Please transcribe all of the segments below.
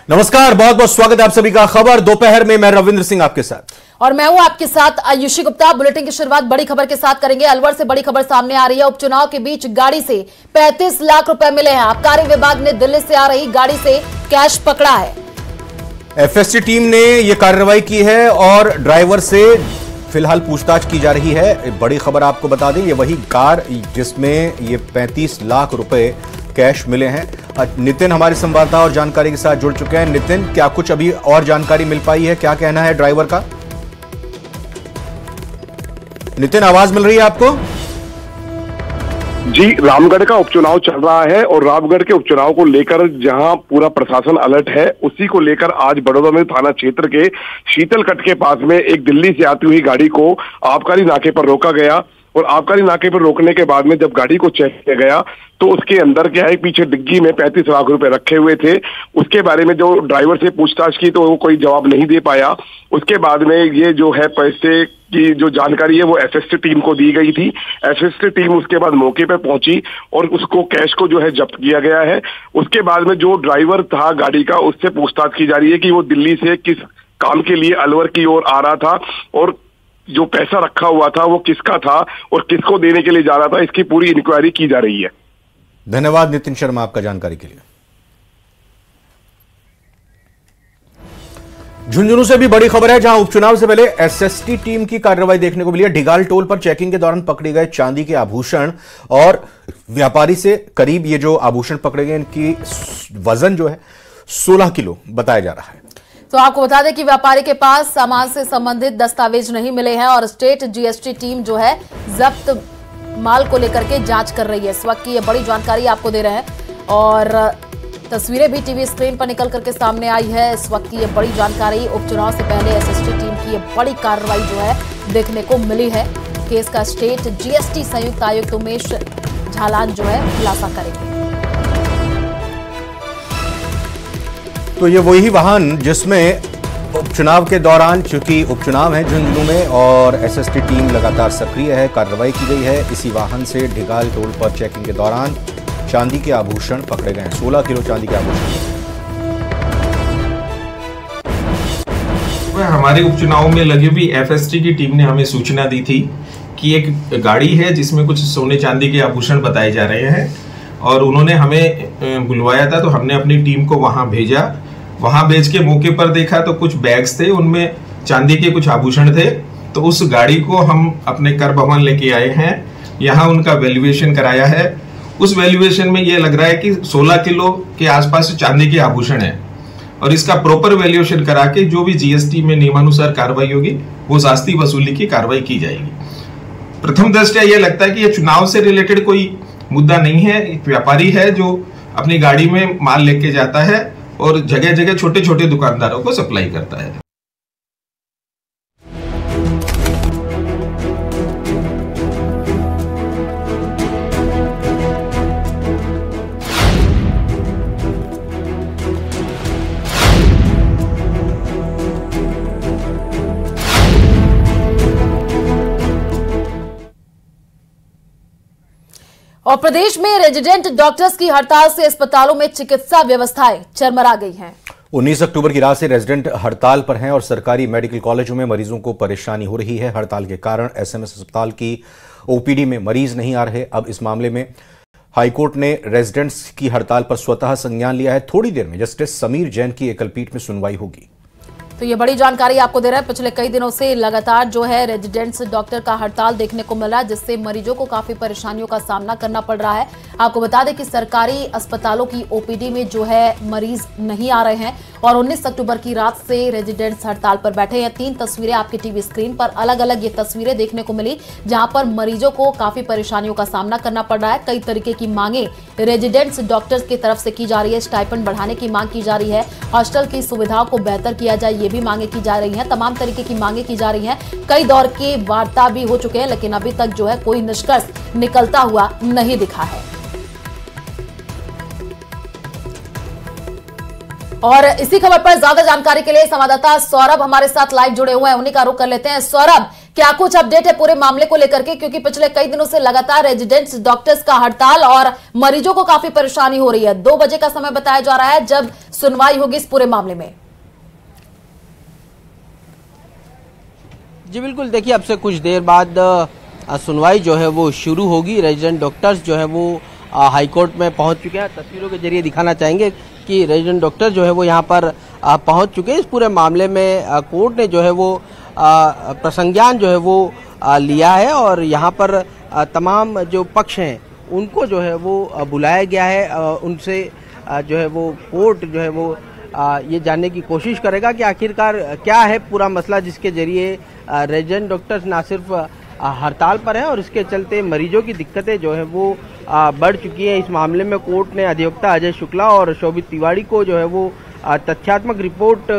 नमस्कार, बहुत बहुत स्वागत है आप सभी का। खबर दोपहर में मैं रविंद्र सिंह आपके साथ और मैं हूं आपके साथ आयुषी गुप्ता। बुलेटिन की शुरुआत बड़ी खबर के साथ करेंगे। अलवर से बड़ी खबर सामने आ रही है। उपचुनाव के बीच गाड़ी से 35 लाख रुपए मिले हैं। आबकारी विभाग ने दिल्ली से आ रही गाड़ी से कैश पकड़ा है। एफएसटी टीम ने यह कार्रवाई की है और ड्राइवर से फिलहाल पूछताछ की जा रही है। बड़ी खबर आपको बता दें, ये वही कार जिसमें ये 35 लाख रुपए कैश मिले हैं। नितिन हमारे संवाददाता और जानकारी के साथ जुड़ चुके हैं। नितिन, क्या कुछ अभी और जानकारी मिल पाई है? क्या कहना है ड्राइवर का? नितिन, आवाज मिल रही है आपको? जी, रामगढ़ का उपचुनाव चल रहा है और रामगढ़ के उपचुनाव को लेकर जहां पूरा प्रशासन अलर्ट है, उसी को लेकर आज बड़ौदा में थाना क्षेत्र के शीतलकट के पास में एक दिल्ली से आती हुई गाड़ी को आबकारी नाके पर रोका गया। और आबकारी नाके पर रोकने के बाद में जब गाड़ी को चेक किया गया तो उसके अंदर क्या है, पीछे डिग्गी में 35 लाख रुपए रखे हुए थे। उसके बारे में जो ड्राइवर से पूछताछ की तो वो कोई जवाब नहीं दे पाया। उसके बाद में ये जो है पैसे की जो जानकारी है वो एफएसटी टीम को दी गई थी। एफएसटी टीम उसके बाद मौके पर पहुंची और उसको कैश को जो है जब्त किया गया है। उसके बाद में जो ड्राइवर था गाड़ी का, उससे पूछताछ की जा रही है कि वो दिल्ली से किस काम के लिए अलवर की ओर आ रहा था और जो पैसा रखा हुआ था वो किसका था और किसको देने के लिए जा रहा था, इसकी पूरी इंक्वायरी की जा रही है। धन्यवाद नितिन शर्मा आपका जानकारी के लिए। झुंझुनू से भी बड़ी खबर है, जहां उपचुनाव से पहले एसएसटी टीम की कार्रवाई देखने को मिली है। ढिगाल टोल पर चेकिंग के दौरान पकड़े गए चांदी के आभूषण और व्यापारी से करीब ये जो आभूषण पकड़े गए, इनकी वजन जो है 16 किलो बताया जा रहा है। तो आपको बता दें कि व्यापारी के पास सामान से संबंधित दस्तावेज नहीं मिले हैं और स्टेट जीएसटी टीम जो है जब्त माल को लेकर के जांच कर रही है। इस वक्त की ये बड़ी जानकारी आपको दे रहे हैं और तस्वीरें भी टीवी स्क्रीन पर निकल करके सामने आई है। इस वक्त की ये बड़ी जानकारी, उपचुनाव से पहले एसएसटी टीम की ये बड़ी कार्रवाई जो है देखने को मिली है। केस का स्टेट जीएसटी संयुक्त आयुक्त उमेश झालान जो है खुलासा करेंगे। तो ये वही वाहन जिसमें उपचुनाव के दौरान, चूंकि उपचुनाव है झुंझुनू में और एसएसटी टीम लगातार सक्रिय है, कार्रवाई की गई है। इसी वाहन से ढिगाल टोल पर चेकिंग के दौरान चांदी के आभूषण पकड़े गए हैं। 16 किलो चांदी के आभूषण। हमारे उपचुनाव में लगी हुई एफएसटी की टीम ने हमें सूचना दी थी कि एक गाड़ी है जिसमें कुछ सोने चांदी के आभूषण बताए जा रहे हैं और उन्होंने हमें बुलवाया था। तो हमने अपनी टीम को वहां भेजा। वहां भेज के मौके पर देखा तो कुछ बैग्स थे, उनमें चांदी के कुछ आभूषण थे। तो उस गाड़ी को हम अपने कर भवन लेके आए हैं। यहाँ उनका वैल्यूएशन कराया है। उस वैल्यूएशन में ये लग रहा है कि 16 किलो के आसपास चांदी के आभूषण है और इसका प्रॉपर वैल्यूएशन करा के जो भी जीएसटी में नियमानुसार कार्रवाई होगी वो शास्ती वसूली की कार्रवाई की जाएगी। प्रथम दृष्टया ये लगता है कि ये चुनाव से रिलेटेड कोई मुद्दा नहीं है। एक व्यापारी है जो अपनी गाड़ी में माल लेके जाता है और जगह जगह छोटे छोटे दुकानदारों को सप्लाई करता है। और प्रदेश में रेजिडेंट डॉक्टर्स की हड़ताल से अस्पतालों में चिकित्सा व्यवस्थाएं चरमरा गई हैं। 19 अक्टूबर की रात से रेजिडेंट हड़ताल पर हैं और सरकारी मेडिकल कॉलेजों में मरीजों को परेशानी हो रही है। हड़ताल के कारण एसएमएस अस्पताल की ओपीडी में मरीज नहीं आ रहे। अब इस मामले में हाईकोर्ट ने रेजिडेंट्स की हड़ताल पर स्वतः संज्ञान लिया है। थोड़ी देर में जस्टिस समीर जैन की एकलपीठ में सुनवाई होगी। तो ये बड़ी जानकारी आपको दे रहा है। पिछले कई दिनों से लगातार जो है रेजिडेंट्स डॉक्टर का हड़ताल देखने को मिला, जिससे मरीजों को काफी परेशानियों का सामना करना पड़ रहा है। आपको बता दें कि सरकारी अस्पतालों की ओपीडी में जो है मरीज नहीं आ रहे हैं और 19 अक्टूबर की रात से रेजिडेंट्स हड़ताल पर बैठे हैं। 3 तस्वीरें आपकी टीवी स्क्रीन पर अलग अलग ये तस्वीरें देखने को मिली, जहां पर मरीजों को काफी परेशानियों का सामना करना पड़ रहा है। कई तरीके की मांगे रेजिडेंट्स डॉक्टर्स की तरफ से की जा रही है। स्टाइपेंड बढ़ाने की मांग की जा रही है, हॉस्टल की सुविधाओं को बेहतर किया जाए, ये भी मांगे की जा रही हैं। तमाम तरीके की मांगे की जा रही हैं। कई दौर के वार्ता भी हो चुके हैं, लेकिन अभी तक जो है कोई निष्कर्ष निकलता हुआ नहीं दिखा है। और इसी खबर पर ज्यादा जानकारी के लिए संवाददाता सौरभ हमारे साथ लाइव जुड़े हुए हैं, उन्हीं का रुख कर लेते हैं। सौरभ, क्या कुछ अपडेट है पूरे मामले को लेकर के, क्योंकि पिछले कई दिनों से लगातार रेजिडेंट्स डॉक्टर्स का हड़ताल और मरीजों को काफी परेशानी हो रही है। 2 बजे का समय बताया जा रहा है जब सुनवाई होगी इस पूरे मामले में? जी बिल्कुल, देखिए अब से कुछ देर बाद सुनवाई जो है वो शुरू होगी। रेजिडेंट डॉक्टर्स जो है वो हाईकोर्ट में पहुंच चुके हैं। तस्वीरों के जरिए दिखाना चाहेंगे कि रेजिडेंट डॉक्टर जो है वो यहाँ पर पहुंच चुके हैं। इस पूरे मामले में कोर्ट ने जो है वो प्रसंज्ञान जो है वो लिया है और यहाँ पर तमाम जो पक्ष हैं उनको जो है वो बुलाया गया है। उनसे जो है वो कोर्ट जो है वो ये जानने की कोशिश करेगा कि आखिरकार क्या है पूरा मसला, जिसके जरिए रेजिडेंट डॉक्टर्स ना सिर्फ हड़ताल पर हैं और इसके चलते मरीजों की दिक्कतें जो है वो बढ़ चुकी हैं। इस मामले में कोर्ट ने अधिवक्ता अजय शुक्ला और शोभित तिवारी को जो है वो तथ्यात्मक रिपोर्ट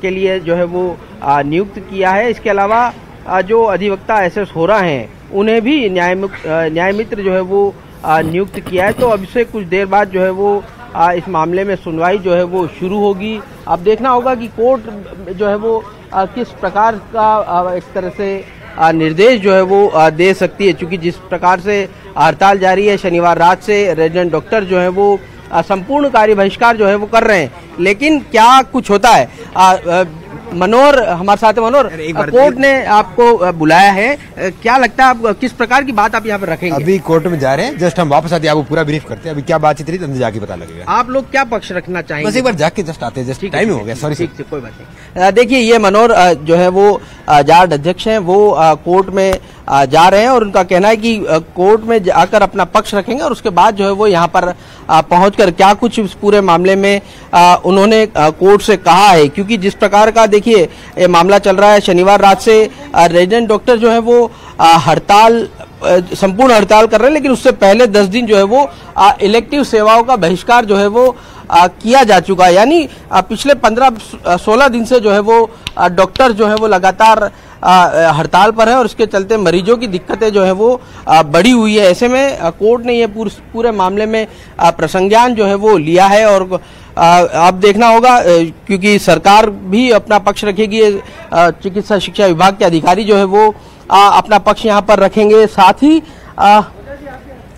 के लिए जो है वो नियुक्त किया है। इसके अलावा जो अधिवक्ता एसएस होरा हैं उन्हें भी न्यायमित्र जो है वो नियुक्त किया है। तो अब से कुछ देर बाद जो है वो इस मामले में सुनवाई जो है वो शुरू होगी। अब देखना होगा कि कोर्ट जो है वो किस प्रकार का एक तरह से निर्देश जो है वो दे सकती है, क्योंकि जिस प्रकार से हड़ताल जारी है शनिवार रात से रेजिडेंट डॉक्टर जो है वो संपूर्ण कार्य बहिष्कार जो है वो कर रहे हैं। लेकिन क्या कुछ होता है, मनोहर हमारे साथ है। मनोहर, कोर्ट ने आपको बुलाया है, क्या लगता है आप किस प्रकार की बात आप यहाँ पर रखेंगे? अभी कोर्ट में जा रहे हैं, जस्ट हम वापस आते हैं, आपको पूरा ब्रीफ करते हैं। अभी क्या बातचीत रही अंदर जाके पता लगेगा। आप लोग क्या पक्ष रखना चाहेंगे? बस एक बार जाके जस्ट आते हैं, जस्ट टाइम हो गया, सॉरी। ठीक, कोई बात नहीं। देखिए ये मनोहर जो है वो जाट अध्यक्ष हैं, वो कोर्ट में जा रहे हैं और उनका कहना है कि कोर्ट में जाकर अपना पक्ष रखेंगे और उसके बाद जो है वो यहाँ पर पहुंचकर क्या कुछ इस पूरे मामले में उन्होंने कोर्ट से कहा है। क्योंकि जिस प्रकार का देखिए ये मामला चल रहा है, शनिवार रात से रेजिडेंट डॉक्टर जो है वो हड़ताल संपूर्ण हड़ताल कर रहे हैं, लेकिन उससे पहले 10 दिन जो है वो इलेक्टिव सेवाओं का बहिष्कार जो है वो किया जा चुका है। यानी पिछले 15-16 दिन से जो है वो डॉक्टर जो है वो लगातार हड़ताल पर है और इसके चलते मरीजों की दिक्कतें जो है वो बढ़ी हुई है। ऐसे में कोर्ट ने ये पूरे मामले में प्रसंज्ञान जो है वो लिया है और अब देखना होगा, क्योंकि सरकार भी अपना पक्ष रखेगी। चिकित्सा शिक्षा विभाग के अधिकारी जो है वो अपना पक्ष यहाँ पर रखेंगे, साथ ही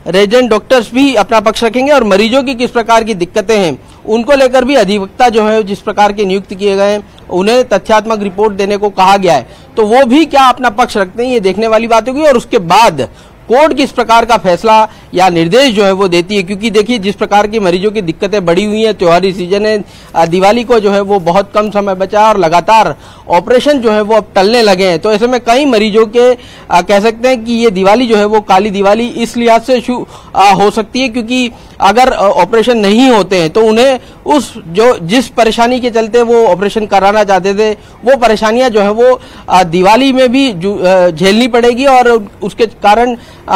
रेजिडेंट डॉक्टर्स भी अपना पक्ष रखेंगे और मरीजों की किस प्रकार की दिक्कतें हैं उनको लेकर भी अधिवक्ता जो है जिस प्रकार के नियुक्त किए गए हैं उन्हें तथ्यात्मक रिपोर्ट देने को कहा गया है। तो वो भी क्या अपना पक्ष रखते हैं, ये देखने वाली बात होगी। और उसके बाद कोर्ट किस प्रकार का फैसला या निर्देश जो है वो देती है, क्योंकि देखिए जिस प्रकार की मरीजों की दिक्कतें बढ़ी हुई हैं, त्योहारी सीजन है, दिवाली को जो है वो बहुत कम समय बचा और लगातार ऑपरेशन जो है वो अब टलने लगे हैं। तो ऐसे में कई मरीजों के कह सकते हैं कि ये दिवाली जो है वो काली दिवाली इस लिहाज से हो सकती है, क्योंकि अगर ऑपरेशन नहीं होते हैं तो उन्हें जिस परेशानी के चलते वो ऑपरेशन कराना चाहते थे वो परेशानियां जो है वो दिवाली में भी झेलनी पड़ेगी और उसके कारण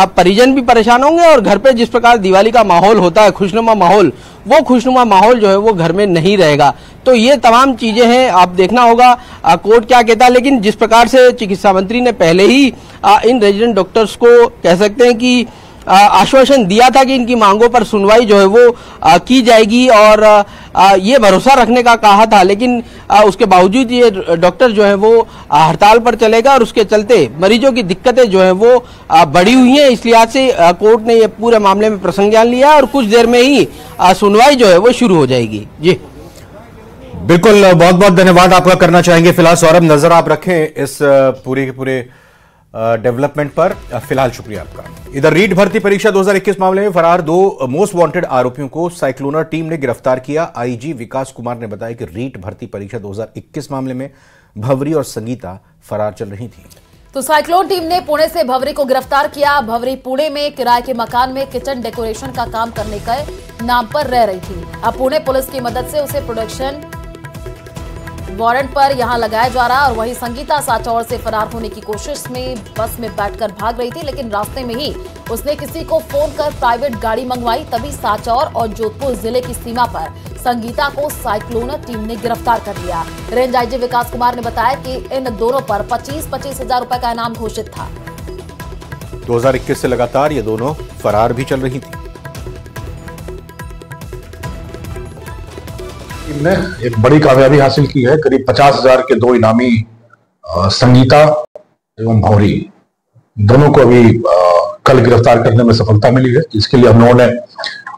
परिजन भी परेशान होंगे और घर पे जिस प्रकार दिवाली का माहौल होता है, खुशनुमा माहौल, वो खुशनुमा माहौल जो है वो घर में नहीं रहेगा। तो ये तमाम चीजें हैं, आप देखना होगा कोर्ट क्या कहता है। लेकिन जिस प्रकार से चिकित्सा मंत्री ने पहले ही इन रेजिडेंट डॉक्टर्स को कह सकते हैं कि आश्वासन दिया था कि इनकी मांगों पर सुनवाई जो है वो की जाएगी और ये भरोसा रखने का कहा था, लेकिन उसके बावजूद ये डॉक्टर जो है वो हड़ताल पर चलेगा और उसके चलते मरीजों की दिक्कतें जो है वो बढ़ी हुई हैं। इस लिहाज से कोर्ट ने ये पूरे मामले में प्रसंज्ञान लिया और कुछ देर में ही सुनवाई जो है वो शुरू हो जाएगी। जी बिल्कुल, बहुत बहुत धन्यवाद आपका करना चाहेंगे। फिलहाल सौरभ नजर आप रखें इस पूरे के पूरे डेवलपमेंट पर। फिलहाल शुक्रिया आपका। इधर रीट भर्ती परीक्षा 2021 मामले में फरार 2 मोस्ट वांटेड आरोपियों को साइक्लोनर टीम ने गिरफ्तार किया। आईजी विकास कुमार ने बताया कि रीट भर्ती परीक्षा 2021 मामले में भंवरी और संगीता फरार चल रही थी। तो साइक्लोन टीम ने पुणे से भंवरी को गिरफ्तार किया। भंवरी पुणे में किराए के मकान में किचन डेकोरेशन का काम करने के नाम पर रह रही थी। अब पुणे पुलिस की मदद से उसे प्रोडक्शन वारंट पर यहां लगाया जा रहा है और वहीं संगीता साचौर से फरार होने की कोशिश में बस में बैठकर भाग रही थी, लेकिन रास्ते में ही उसने किसी को फोन कर प्राइवेट गाड़ी मंगवाई। तभी साचौर और जोधपुर जिले की सीमा पर संगीता को साइक्लोनर टीम ने गिरफ्तार कर लिया। रेंज आईजी विकास कुमार ने बताया कि इन दोनों पर 25-25 हजार रुपए का इनाम घोषित था। 2021 से लगातार ये दोनों फरार भी चल रही थी। टीम ने एक बड़ी कामयाबी हासिल की है। करीब 50,000 के 2 इनामी संगीता एवं भंवरी दोनों को अभी कल गिरफ्तार करने में सफलता मिली है। इसके लिए हम लोगों ने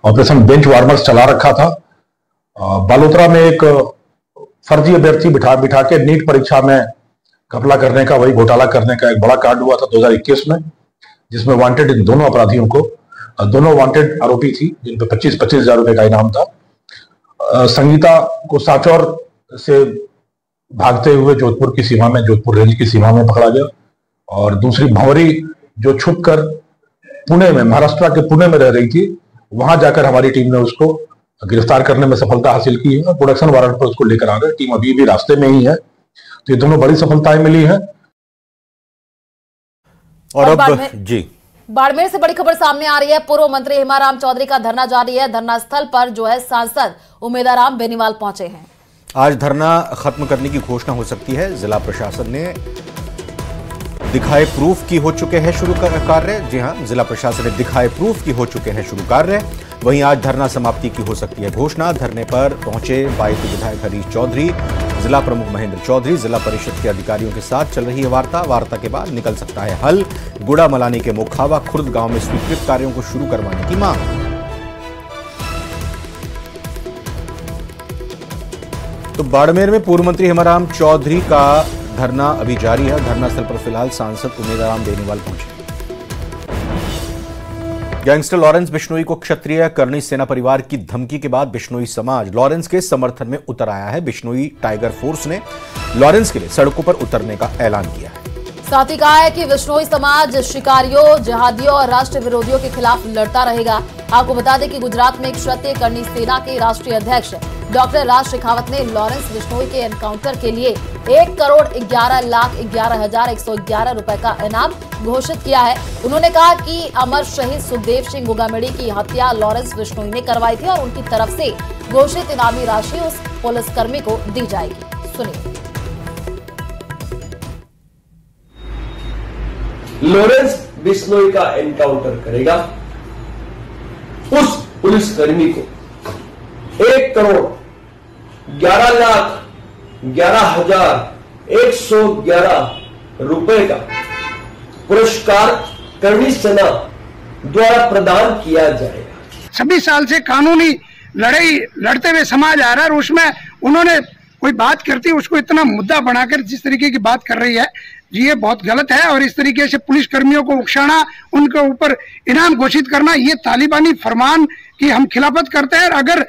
ऑपरेशन बेंच वार्मर्स चला रखा था बालोतरा में एक फर्जी अभ्यर्थी बिठा के नीट परीक्षा में घपला करने का, वही घोटाला करने का एक बड़ा कांड हुआ था 2021 में, जिसमें वांटेड इन दोनों अपराधियों को, दोनों वांटेड आरोपी थी, जिन पे 25-25 हजार रुपए का इनाम था। संगीता को सांचौर से भागते हुए जोधपुर की सीमा में, जोधपुर रेंज की सीमा में पकड़ा गया, और दूसरी भंवरी जो छुपकर पुणे में, महाराष्ट्र के पुणे में रह रही थी, वहां जाकर हमारी टीम ने उसको गिरफ्तार करने में सफलता हासिल की है और प्रोडक्शन वारंट पर उसको लेकर आ गए। टीम अभी भी रास्ते में ही है, तो ये दोनों बड़ी सफलताएं मिली हैं। और अब जी बाड़मेर से बड़ी खबर सामने आ रही है। पूर्व मंत्री हेमाराम चौधरी का धरना जारी है। धरना स्थल पर जो है सांसद उमेदाराम बेनीवाल पहुंचे हैं। आज धरना खत्म करने की घोषणा हो सकती है। जिला प्रशासन ने दिखाए प्रूफ की हो चुके हैं शुरू कार्य। जी हां, जिला प्रशासन ने दिखाए प्रूफ की हो चुके हैं शुरू कार्य। वहीं आज धरना समाप्ति की हो सकती है घोषणा। धरने पर पहुंचे बायतू विधायक हरीश चौधरी, जिला प्रमुख महेंद्र चौधरी, जिला परिषद के अधिकारियों के साथ चल रही है वार्ता के बाद निकल सकता है हल। गुड़ा मलानी के मुखावा खुर्द गांव में स्वीकृत कार्यों को शुरू करवाने की मांग। तो बाड़मेर में पूर्व मंत्री हेमाराम चौधरी का धरना अभी जारी है। धरना स्थल पर फिलहाल सांसद उमेदाराम बेनीवाल पहुंचे। गैंगस्टर लॉरेंस बिश्नोई को क्षत्रिय करनी सेना परिवार की धमकी के बाद बिश्नोई समाज लॉरेंस के समर्थन में उतर आया है। बिश्नोई टाइगर फोर्स ने लॉरेंस के लिए सड़कों पर उतरने का ऐलान किया है। साथ ही कहा है कि बिश्नोई समाज शिकारियों, जिहादियों और राष्ट्र विरोधियों के खिलाफ लड़ता रहेगा। आपको बता दें कि गुजरात में क्षत्रिय करनी सेना के राष्ट्रीय अध्यक्ष डॉक्टर राज शेखावत ने लॉरेंस बिश्नोई के एनकाउंटर के लिए 1,11,11,111 रुपए का इनाम घोषित किया है। उन्होंने कहा कि अमर शहीद सुखदेव सिंह गुगामेड़ी की हत्या लॉरेंस बिश्नोई ने करवाई थी और उनकी तरफ से घोषित इनामी राशि उस पुलिसकर्मी को दी जाएगी। सुनिए। लॉरेंस बिश्नोई का एनकाउंटर करेगा, उस पुलिसकर्मी को 1,11,11,111 रुपए का पुरस्कार करनी सेना द्वारा प्रदान किया जाएगा। 26 साल से कानूनी लड़ाई लड़ते हुए समाज आ रहा है और उसमें उन्होंने कोई बात करती है उसको इतना मुद्दा बनाकर जिस तरीके की बात कर रही है, ये बहुत गलत है। और इस तरीके से पुलिस कर्मियों को उकसाना, उनके ऊपर इनाम घोषित करना, ये तालिबानी फरमान की हम खिलाफत करते हैं। अगर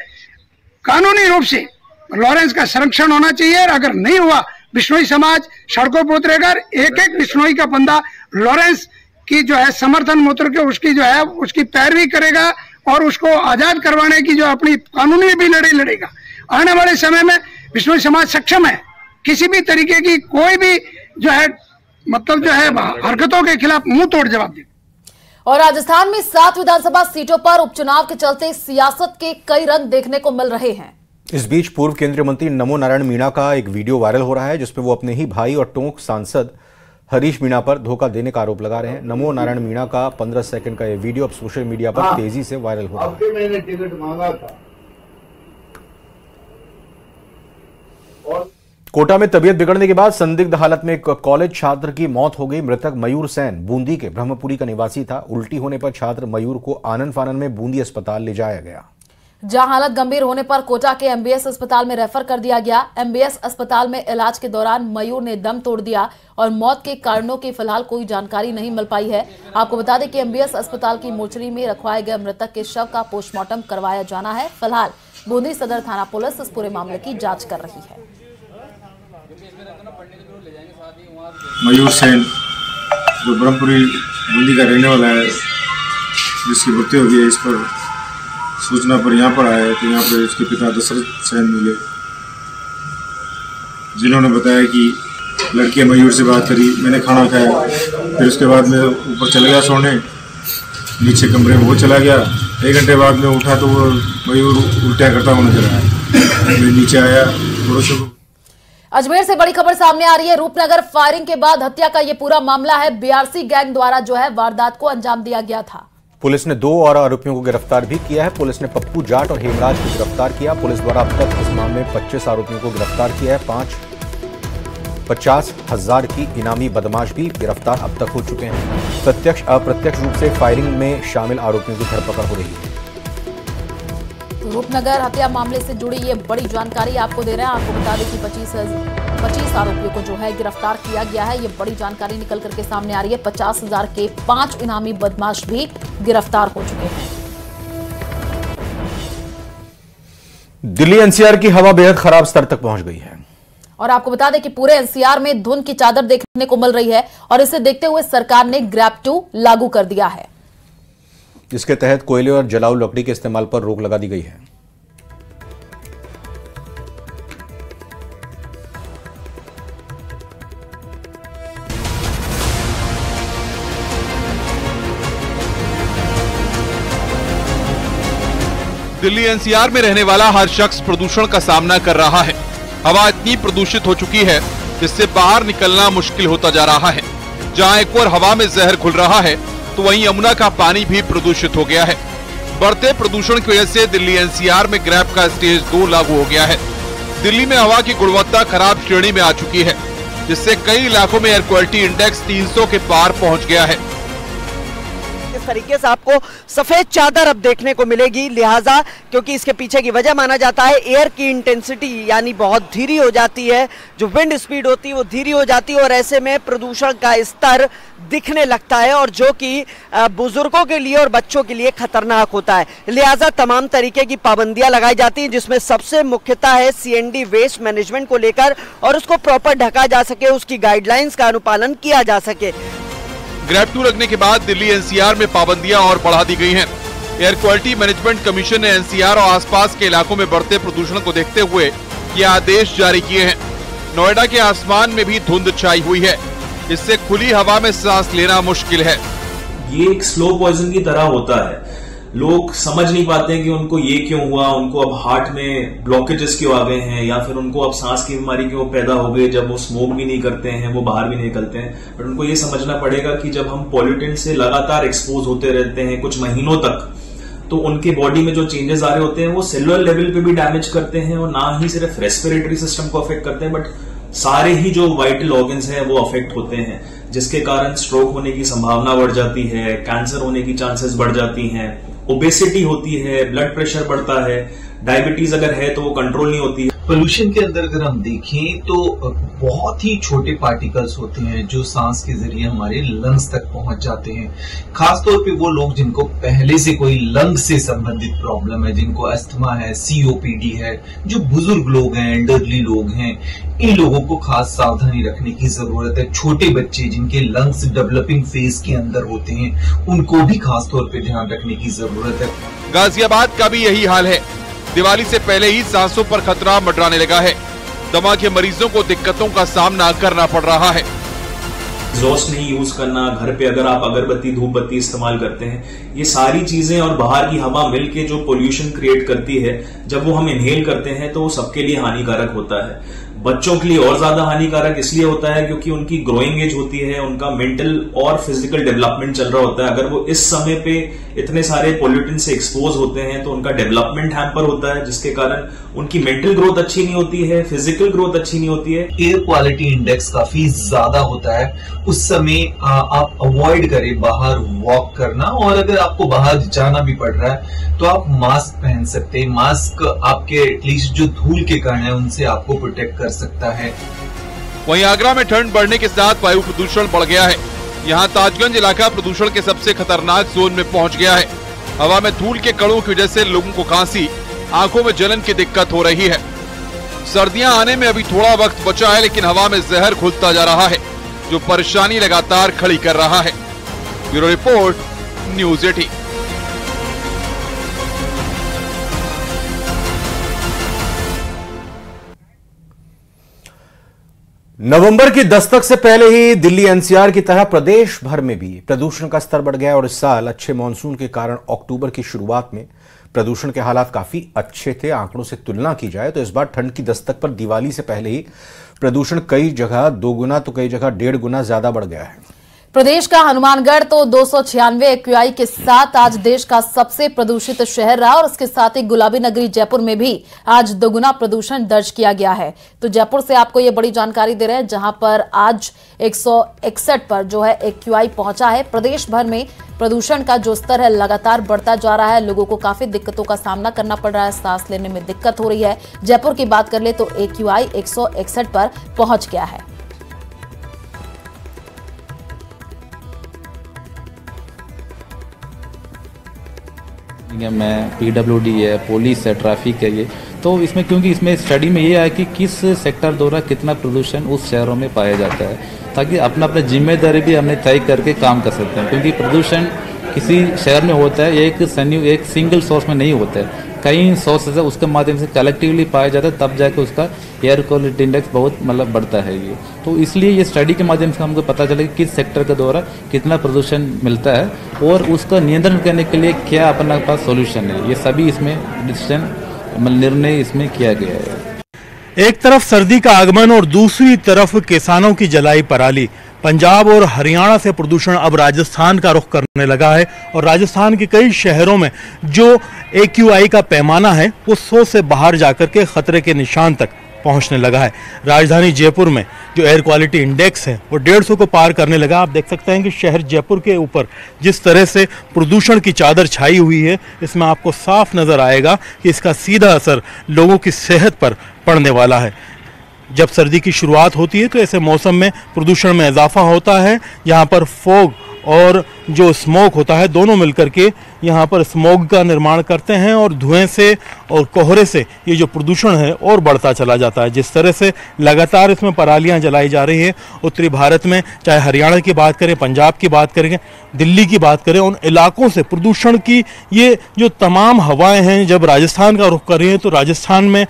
कानूनी रूप से लॉरेंस का संरक्षण होना चाहिए और अगर नहीं हुआ, बिश्नोई समाज सड़कों पर उतरेगा। एक एक बिश्नोई का बंदा लॉरेंस की जो है समर्थन मूत्र के उसकी जो है उसकी पैरवी करेगा और उसको आजाद करवाने की जो अपनी कानूनी भी लड़ाई लड़ेगा। आने वाले समय में बिश्नोई समाज सक्षम है किसी भी तरीके की कोई भी जो है मतलब जो है हरकतों के खिलाफ मुंह तोड़ जवाब दे। और राजस्थान में 7 विधानसभा सीटों पर उपचुनाव के चलते सियासत के कई रंग देखने को मिल रहे हैं। इस बीच पूर्व केंद्रीय मंत्री नमो नारायण मीणा का एक वीडियो वायरल हो रहा है, जिसमें वो अपने ही भाई और टोंक सांसद हरीश मीणा पर धोखा देने का आरोप लगा रहे हैं। नमो नारायण मीणा का 15 सेकंड का यह वीडियो अब सोशल मीडिया पर तेजी से वायरल हो रहा है। मैंने टिकट मांगा था और कोटा में तबीयत बिगड़ने के बाद संदिग्ध हालत में एक कॉलेज छात्र की मौत हो गई। मृतक मयूर सेन बूंदी के ब्रह्मपुरी का निवासी था। उल्टी होने पर छात्र मयूर को आनन फानन में बूंदी अस्पताल ले जाया गया, जहां हालत गंभीर होने पर कोटा के एमबीएस अस्पताल में रेफर कर दिया गया। एमबीएस अस्पताल में इलाज के दौरान मयूर ने दम तोड़ दिया और मौत के कारणों की फिलहाल कोई जानकारी नहीं मिल पाई है। आपको बता दें कि एमबीएस अस्पताल की मोर्चरी में रखवाए गए मृतक के शव का पोस्टमार्टम करवाया जाना है। फिलहाल बूंदी सदर थाना पुलिस इस पूरे मामले की जांच कर रही है। मयूर सेन जो ब्रह्मपुरी बूंदी का रहने वाला है, जिसकी मृत्यु हो गई है, इस पर सूचना पर यहाँ पर आया तो यहाँ पर इसके पिता दशरथ सेन मिले, जिन्होंने बताया कि लड़की मयूर से बात करी, मैंने खाना खाया, फिर उसके बाद मैं ऊपर चला गया सोने, नीचे कमरे में वो चला गया। 1 घंटे बाद में उठा तो वो मयूर उल्टिया करता हुआ नजर आया। मैं नीचे आया, थोड़ा अजमेर से बड़ी खबर सामने आ रही है। रूपनगर फायरिंग के बाद हत्या का यह पूरा मामला है। बीआरसी गैंग द्वारा जो है वारदात को अंजाम दिया गया था। पुलिस ने 2 और आरोपियों को गिरफ्तार भी किया है। पुलिस ने पप्पू जाट और हेमराज को गिरफ्तार किया। पुलिस द्वारा अब तक इस मामले में 25 आरोपियों को गिरफ्तार किया है। 50,000 की इनामी बदमाश भी गिरफ्तार अब तक हो चुके हैं। प्रत्यक्ष अप्रत्यक्ष रूप से फायरिंग में शामिल आरोपियों की धरपकड़ हो रही है। तो रूपनगर हत्या मामले से जुड़ी ये बड़ी जानकारी आपको दे रहे हैं। आपको बता दें कि 25 आरोपियों को जो है गिरफ्तार किया गया है। ये बड़ी जानकारी निकल करके सामने आ रही है। 50,000 के 5 इनामी बदमाश भी गिरफ्तार हो चुके हैं। दिल्ली एनसीआर की हवा बेहद खराब स्तर तक पहुंच गई है और आपको बता दें कि पूरे एनसीआर में धुंध की चादर देखने को मिल रही है और इसे देखते हुए सरकार ने ग्रैब 2 लागू कर दिया है। इसके तहत कोयले और जलाऊ लकड़ी के इस्तेमाल पर रोक लगा दी गई है। दिल्ली एनसीआर में रहने वाला हर शख्स प्रदूषण का सामना कर रहा है। हवा इतनी प्रदूषित हो चुकी है जिससे बाहर निकलना मुश्किल होता जा रहा है। जहां एक और हवा में जहर घुल रहा है तो वहीं यमुना का पानी भी प्रदूषित हो गया है। बढ़ते प्रदूषण की वजह से दिल्ली एनसीआर में ग्रैब का स्टेज 2 लागू हो गया है। दिल्ली में हवा की गुणवत्ता खराब श्रेणी में आ चुकी है, जिससे कई इलाकों में एयर क्वालिटी इंडेक्स 300 के पार पहुंच गया है। इस तरीके से आपको सफेद चादर अब देखने को मिलेगी, लिहाजा क्योंकि इसके पीछे की वजह माना जाता है एयर की इंटेंसिटी यानी बहुत धीरी हो जाती है, जो विंड स्पीड होती है वो धीरी हो जाती है और ऐसे में प्रदूषण का स्तर दिखने लगता है और जो कि बुजुर्गों के लिए और बच्चों के लिए खतरनाक होता है। लिहाजा तमाम तरीके की पाबंदियां लगाई जाती हैं, जिसमें सबसे मुख्यतः है सीएनडी वेस्ट मैनेजमेंट को लेकर और उसको प्रॉपर ढका जा सके, उसकी गाइडलाइंस का अनुपालन किया जा सके। ग्रैब 2 लगने के बाद दिल्ली एनसीआर में पाबंदियां और बढ़ा दी गई हैं। एयर क्वालिटी मैनेजमेंट कमीशन ने एनसीआर और आसपास के इलाकों में बढ़ते प्रदूषण को देखते हुए ये आदेश जारी किए हैं। नोएडा के आसमान में भी धुंध छाई हुई है, इससे खुली हवा में सांस लेना मुश्किल है। ये एक स्लो पॉइजन की तरह होता है। लोग समझ नहीं पाते हैं कि उनको ये क्यों हुआ, उनको अब हार्ट में ब्लॉकेजेस क्यों आ गए हैं या फिर उनको अब सांस की बीमारी क्यों पैदा हो गई जब वो स्मोक भी नहीं करते हैं, वो बाहर भी नहीं निकलते हैं। बट उनको ये समझना पड़ेगा कि जब हम पॉल्यूटेंट से लगातार एक्सपोज होते रहते हैं कुछ महीनों तक, तो उनके बॉडी में जो चेंजेस आ रहे होते हैं वो सेलुलर लेवल पे भी डैमेज करते हैं और ना ही सिर्फ रेस्पिरेटरी सिस्टम को अफेक्ट करते हैं बट सारे ही जो वाइटल ऑर्गन्स हैं वो अफेक्ट होते हैं, जिसके कारण स्ट्रोक होने की संभावना बढ़ जाती है, कैंसर होने की चांसेस बढ़ जाती हैं, ओबेसिटी होती है, ब्लड प्रेशर बढ़ता है, डायबिटीज अगर है तो वो कंट्रोल नहीं होती है। पोल्यूशन के अंदर अगर हम देखें तो बहुत ही छोटे पार्टिकल्स होते हैं जो सांस के जरिए हमारे लंग्स तक पहुंच जाते हैं। खासतौर पे वो लोग जिनको पहले से कोई लंग से संबंधित प्रॉब्लम है, जिनको अस्थमा है, सीओपीडी है, जो बुजुर्ग लोग हैं, एल्डरली लोग हैं, इन लोगों को खास सावधानी रखने की जरूरत है। छोटे बच्चे जिनके लंग्स डेवलपिंग फेज के अंदर होते हैं उनको भी खासतौर पे ध्यान रखने की जरूरत है। गाजियाबाद का भी यही हाल है। दिवाली से पहले ही सांसों पर खतरा मंडराने लगा है। दमा के मरीजों को दिक्कतों का सामना करना पड़ रहा है। एग्जॉस्ट नहीं यूज करना, घर पे अगर आप अगरबत्ती धूप बत्ती इस्तेमाल करते हैं, ये सारी चीजें और बाहर की हवा मिलके जो पोल्यूशन क्रिएट करती है, जब वो हम इनहेल करते हैं तो वो सबके लिए हानिकारक होता है। बच्चों के लिए और ज्यादा हानिकारक इसलिए होता है क्योंकि उनकी ग्रोइंग एज होती है, उनका मेंटल और फिजिकल डेवलपमेंट चल रहा होता है। अगर वो इस समय पे इतने सारे पोल्यूटेंट से एक्सपोज होते हैं तो उनका डेवलपमेंट हैम्पर होता है, जिसके कारण उनकी मेंटल ग्रोथ अच्छी नहीं होती है, फिजिकल ग्रोथ अच्छी नहीं होती है। एयर क्वालिटी इंडेक्स काफी ज्यादा होता है, उस समय आप अवॉइड करें बाहर वॉक करना, और अगर आपको बाहर जाना भी पड़ रहा है तो आप मास्क पहन सकते हैं। मास्क आपके एटलीस्ट जो धूल के कण है उनसे आपको प्रोटेक्ट कर सकता है। वहीं आगरा में ठंड बढ़ने के साथ वायु प्रदूषण बढ़ गया है। यहाँ ताजगंज इलाका प्रदूषण के सबसे खतरनाक जोन में पहुंच गया है। हवा में धूल के कणों की वजह से लोगों को खांसी, आंखों में जलन की दिक्कत हो रही है। सर्दियां आने में अभी थोड़ा वक्त बचा है, लेकिन हवा में जहर घुलता जा रहा है, जो परेशानी लगातार खड़ी कर रहा है। Bureau report, news 18। नवंबर की दस्तक से पहले ही दिल्ली एनसीआर की तरह प्रदेश भर में भी प्रदूषण का स्तर बढ़ गया और इस साल अच्छे मानसून के कारण अक्टूबर की शुरुआत में प्रदूषण के हालात काफी अच्छे थे। आंकड़ों से तुलना की जाए तो इस बार ठंड की दस्तक पर दिवाली से पहले ही प्रदूषण कई जगह 2 गुना तो कई जगह 1.5 गुना ज्यादा बढ़ गया है। प्रदेश का हनुमानगढ़ तो 296 AQI के साथ आज देश का सबसे प्रदूषित शहर रहा और इसके साथ ही गुलाबी नगरी जयपुर में भी आज दोगुना प्रदूषण दर्ज किया गया है। तो जयपुर से आपको ये बड़ी जानकारी दे रहे हैं, जहां पर आज 161 पर जो है AQI पहुंचा है। प्रदेश भर में प्रदूषण का जो स्तर है लगातार बढ़ता जा रहा है। लोगों को काफी दिक्कतों का सामना करना पड़ रहा है, सांस लेने में दिक्कत हो रही है। जयपुर की बात कर ले तो AQI 161 पर पहुंच गया है। मैं PWD है, पुलिस है, ट्रैफिक है, ये तो इसमें क्योंकि इसमें स्टडी में ये है कि किस सेक्टर द्वारा कितना प्रदूषण उस शहरों में पाया जाता है, ताकि अपना अपना जिम्मेदारी भी हमने तय करके काम कर सकते हैं। क्योंकि प्रदूषण किसी शहर में होता है, एक सिंगल सोर्स में नहीं होता है, कई सोर्सेज है, उसके माध्यम से कलेक्टिवली पाया जाता है, तब जाके उसका एयर क्वालिटी इंडेक्स बहुत बढ़ता है। ये तो इसलिए ये स्टडी के माध्यम से हमको पता चले कि किस सेक्टर के द्वारा कितना प्रदूषण मिलता है और उसका नियंत्रण करने के लिए क्या अपना पास सॉल्यूशन है। ये सभी इसमें डिसीजन निर्णय इसमें किया गया है। एक तरफ सर्दी का आगमन और दूसरी तरफ किसानों की जलाई पराली। पंजाब और हरियाणा से प्रदूषण अब राजस्थान का रुख करने लगा है और राजस्थान के कई शहरों में जो AQI का पैमाना है वो 100 से बाहर जाकर के खतरे के निशान तक पहुंचने लगा है। राजधानी जयपुर में जो एयर क्वालिटी इंडेक्स है वो 150 को पार करने लगा। आप देख सकते हैं कि शहर जयपुर के ऊपर जिस तरह से प्रदूषण की चादर छाई हुई है, इसमें आपको साफ नजर आएगा कि इसका सीधा असर लोगों की सेहत पर पड़ने वाला है। जब सर्दी की शुरुआत होती है तो ऐसे मौसम में प्रदूषण में इजाफा होता है। यहाँ पर फॉग और जो स्मोक होता है दोनों मिलकर के यहाँ पर स्मोक का निर्माण करते हैं और धुएं से और कोहरे से ये जो प्रदूषण है और बढ़ता चला जाता है। जिस तरह से लगातार इसमें परालियाँ जलाई जा रही हैं उत्तरी भारत में, चाहे हरियाणा की बात करें, पंजाब की बात करें, दिल्ली की बात करें, उन इलाकों से प्रदूषण की ये जो तमाम हवाएँ हैं जब राजस्थान का रुख कर रही हैं तो राजस्थान में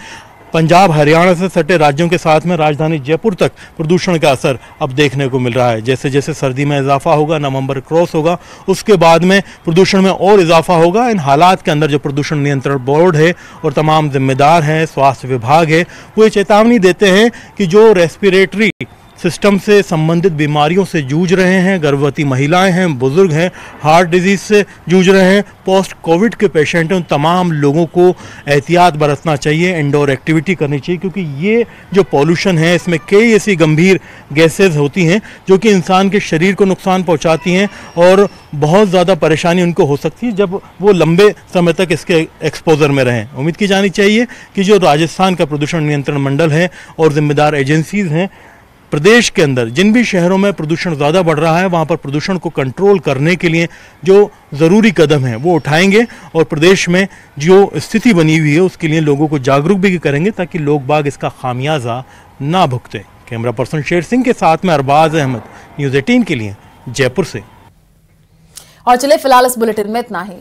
पंजाब हरियाणा से सटे राज्यों के साथ में राजधानी जयपुर तक प्रदूषण का असर अब देखने को मिल रहा है। जैसे जैसे सर्दी में इजाफा होगा, नवंबर क्रॉस होगा, उसके बाद में प्रदूषण में और इजाफा होगा। इन हालात के अंदर जो प्रदूषण नियंत्रण बोर्ड है और तमाम जिम्मेदार हैं, स्वास्थ्य विभाग है, वो ये चेतावनी देते हैं कि जो रेस्पिरेटरी सिस्टम से संबंधित बीमारियों से जूझ रहे हैं, गर्भवती महिलाएं हैं, बुजुर्ग हैं, हार्ट डिजीज से जूझ रहे हैं, पोस्ट कोविड के पेशेंट हैं, उन तमाम लोगों को एहतियात बरतना चाहिए, इंडोर एक्टिविटी करनी चाहिए। क्योंकि ये जो पॉल्यूशन है इसमें कई ऐसी गंभीर गैसेज होती हैं जो कि इंसान के शरीर को नुकसान पहुंचाती हैं और बहुत ज़्यादा परेशानी उनको हो सकती है जब वो लंबे समय तक इसके एक्सपोजर में रहें। उम्मीद की जानी चाहिए कि जो राजस्थान का प्रदूषण नियंत्रण मंडल है और जिम्मेदार एजेंसीज हैं, प्रदेश के अंदर जिन भी शहरों में प्रदूषण ज़्यादा बढ़ रहा है वहाँ पर प्रदूषण को कंट्रोल करने के लिए जो ज़रूरी कदम हैं वो उठाएंगे और प्रदेश में जो स्थिति बनी हुई है उसके लिए लोगों को जागरूक भी करेंगे ताकि लोग बाग इसका खामियाजा ना भुगतें। कैमरा पर्सन शेर सिंह के साथ में अरबाज अहमद, न्यूज़ 18 के लिए जयपुर से। और चले फिलहाल इस बुलेटिन में इतना ही।